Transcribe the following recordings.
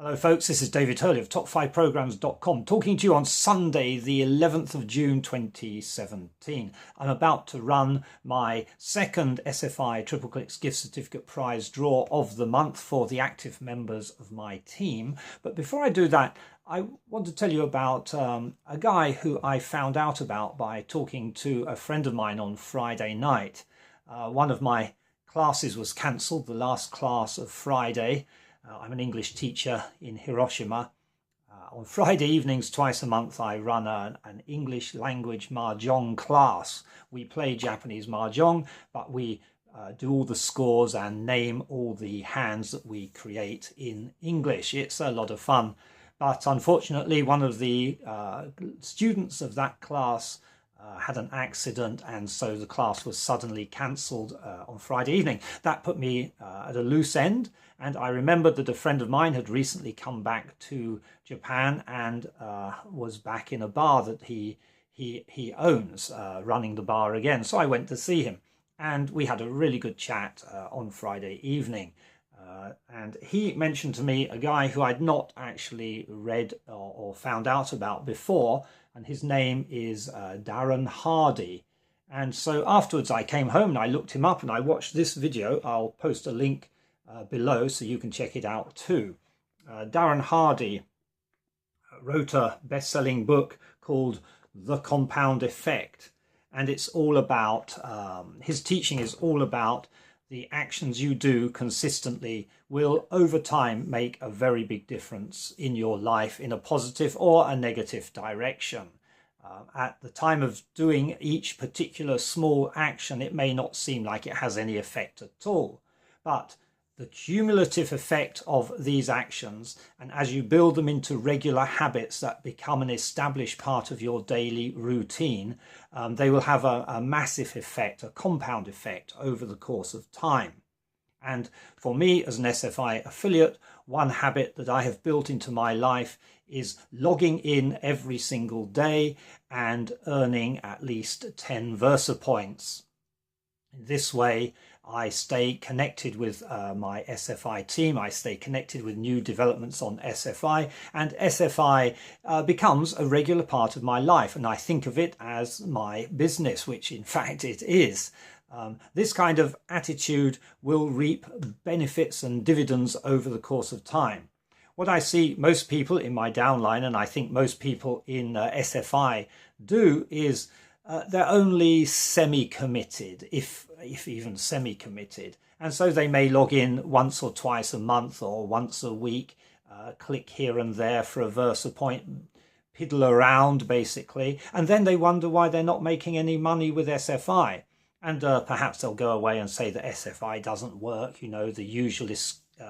Hello folks, this is David Hurley of top5programs.com talking to you on Sunday the 11th of June 2017. I'm about to run my second SFI Tripleclicks gift certificate prize draw of the month for the active members of my team. But before I do that, I want to tell you about a guy who I found out about by talking to a friend of mine on Friday night. One of my classes was cancelled, the last class of Friday. I'm an English teacher in Hiroshima. On Friday evenings, twice a month, I run an English language mahjong class. We play Japanese mahjong, but we do all the scores and name all the hands that we create in English. It's a lot of fun. But unfortunately, one of the students of that class had an accident, and so the class was suddenly cancelled on Friday evening. That put me at a loose end, and I remembered that a friend of mine had recently come back to Japan and was back in a bar that he owns, running the bar again. So I went to see him, and we had a really good chat on Friday evening. And he mentioned to me a guy who I'd not actually read or found out about before, and his name is Darren Hardy. And so afterwards I came home and I looked him up and I watched this video. I'll post a link below so you can check it out too. Darren Hardy wrote a best-selling book called The Compound Effect, and it's all about, his teaching is all about the actions you do consistently will over time make a very big difference in your life in a positive or a negative direction. At the time of doing each particular small action, it may not seem like it has any effect at all, but the cumulative effect of these actions, and as you build them into regular habits that become an established part of your daily routine, they will have a massive effect, a compound effect over the course of time. And for me as an SFI affiliate, one habit that I have built into my life is logging in every single day and earning at least 10 Versa points. In this way, I stay connected with my SFI team, I stay connected with new developments on SFI, and SFI becomes a regular part of my life, and I think of it as my business, which in fact it is. This kind of attitude will reap benefits and dividends over the course of time. What I see most people in my downline, and I think most people in SFI do, is they're only semi-committed, if even semi-committed. And so they may log in once or twice a month or once a week, click here and there for a Versa point, piddle around basically, and then they wonder why they're not making any money with SFI. And perhaps they'll go away and say that SFI doesn't work, you know, the usual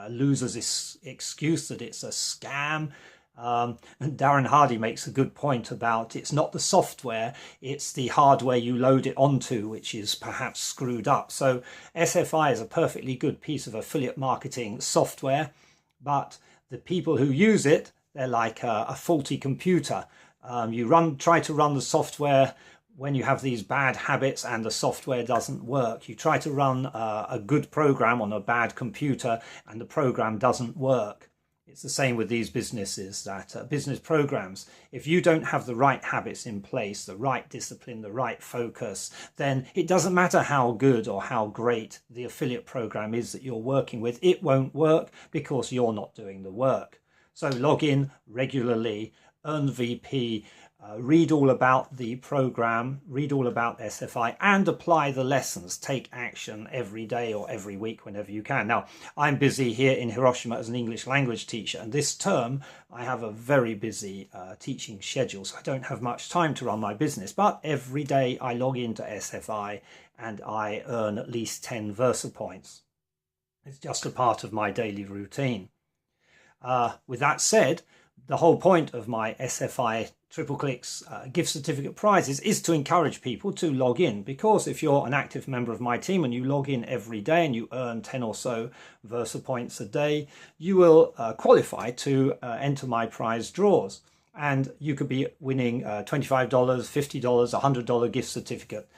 loser's excuse that it's a scam. And Darren Hardy makes a good point about it's not the software, it's the hardware you load it onto which is perhaps screwed up. So SFI is a perfectly good piece of affiliate marketing software, but the people who use it, they're like a faulty computer. You try to run the software when you have these bad habits and the software doesn't work. You try to run a good program on a bad computer and the program doesn't work. It's the same with these businesses, that business programs. If you don't have the right habits in place, the right discipline, the right focus, then it doesn't matter how good or how great the affiliate program is that you're working with. It won't work because you're not doing the work. So log in regularly, earn VP, read all about the program, read all about SFI, and apply the lessons. Take action every day or every week whenever you can. Now, I'm busy here in Hiroshima as an English language teacher, and this term I have a very busy teaching schedule, so I don't have much time to run my business. But every day I log into SFI and I earn at least 10 Versa points. It's just a part of my daily routine. With that said, the whole point of my SFI Tripleclicks gift certificate prizes is to encourage people to log in, because if you're an active member of my team and you log in every day and you earn 10 or so Versa points a day, you will qualify to enter my prize draws, and you could be winning $25, $50, $100 gift certificate.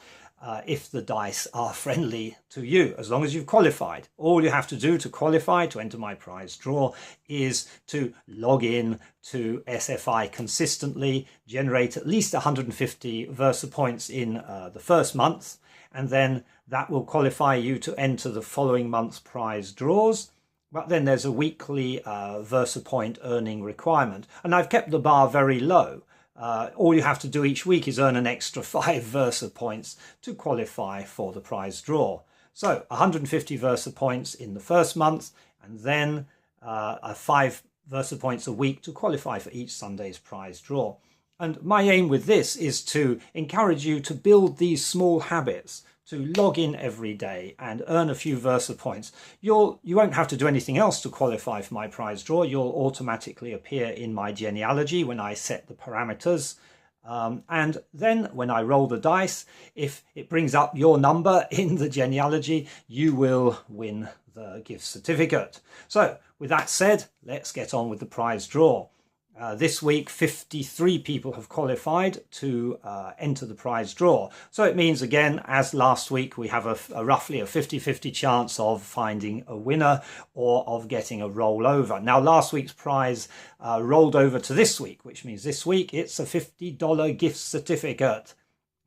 if the dice are friendly to you, as long as you've qualified. All you have to do to qualify to enter my prize draw is to log in to SFI consistently, generate at least 150 Versa points in the first month, and then that will qualify you to enter the following month's prize draws. But then there's a weekly Versa point earning requirement, and I've kept the bar very low. All you have to do each week is earn an extra 5 Versa points to qualify for the prize draw. So 150 Versa points in the first month, and then 5 Versa points a week to qualify for each Sunday's prize draw. And my aim with this is to encourage you to build these small habits, to log in every day and earn a few Versa points. You won't have to do anything else to qualify for my prize draw. You'll automatically appear in my genealogy when I set the parameters. And then when I roll the dice, if it brings up your number in the genealogy, you will win the gift certificate. So with that said, let's get on with the prize draw. This week, 53 people have qualified to enter the prize draw. So it means, again, as last week, we have a roughly a 50-50 chance of finding a winner or of getting a rollover. Now, last week's prize rolled over to this week, which means this week it's a $50 gift certificate.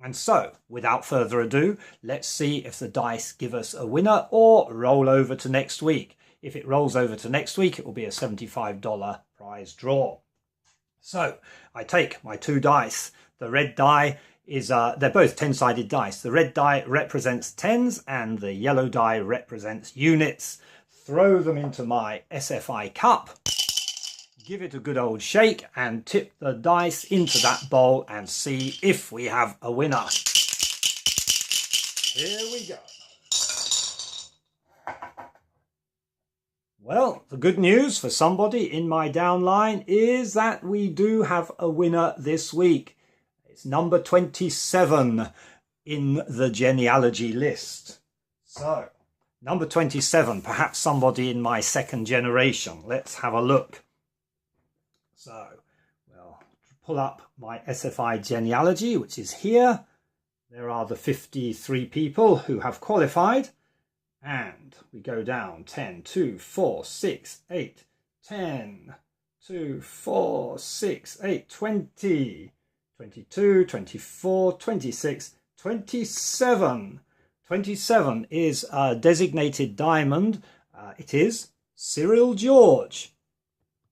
And so, without further ado, let's see if the dice give us a winner or roll over to next week. If it rolls over to next week, it will be a $75 prize draw. So I take my 2 dice. The red die is, they're both 10-sided dice. The red die represents tens and the yellow die represents units. Throw them into my SFI cup, give it a good old shake and tip the dice into that bowl and see if we have a winner. Here we go. Well, the good news for somebody in my downline is that we do have a winner this week. It's number 27 in the genealogy list. So, number 27, perhaps somebody in my second generation. Let's have a look. So, we'll pull up my SFI genealogy, which is here. There are the 53 people who have qualified. And we go down 10, 2, 4, 6, 8, 10, 2, 4, 6, 8, 20, 22, 24, 26, 27. 27 is a designated diamond. It is Cyril George.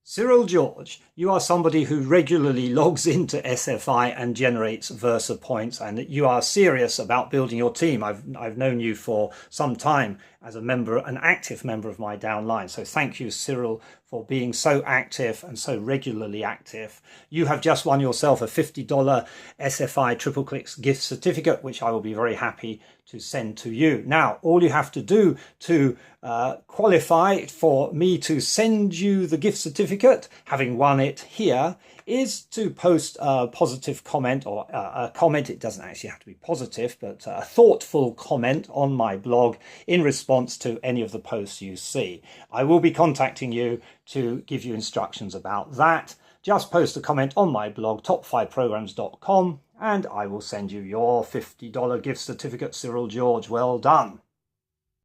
Cyril George, you are somebody who regularly logs into SFI and generates Versa points, and you are serious about building your team. I've known you for some time as a member, an active member of my downline. So thank you, Cyril, for being so active and so regularly active. You have just won yourself a $50 SFI Tripleclicks gift certificate, which I will be very happy to send to you. Now, all you have to do to qualify for me to send you the gift certificate, having won it here, is to post a positive comment, or a comment. It doesn't actually have to be positive, but a thoughtful comment on my blog in response to any of the posts you see. I will be contacting you to give you instructions about that. Just post a comment on my blog, top5programs.com, and I will send you your $50 gift certificate, Cyril George. Well done.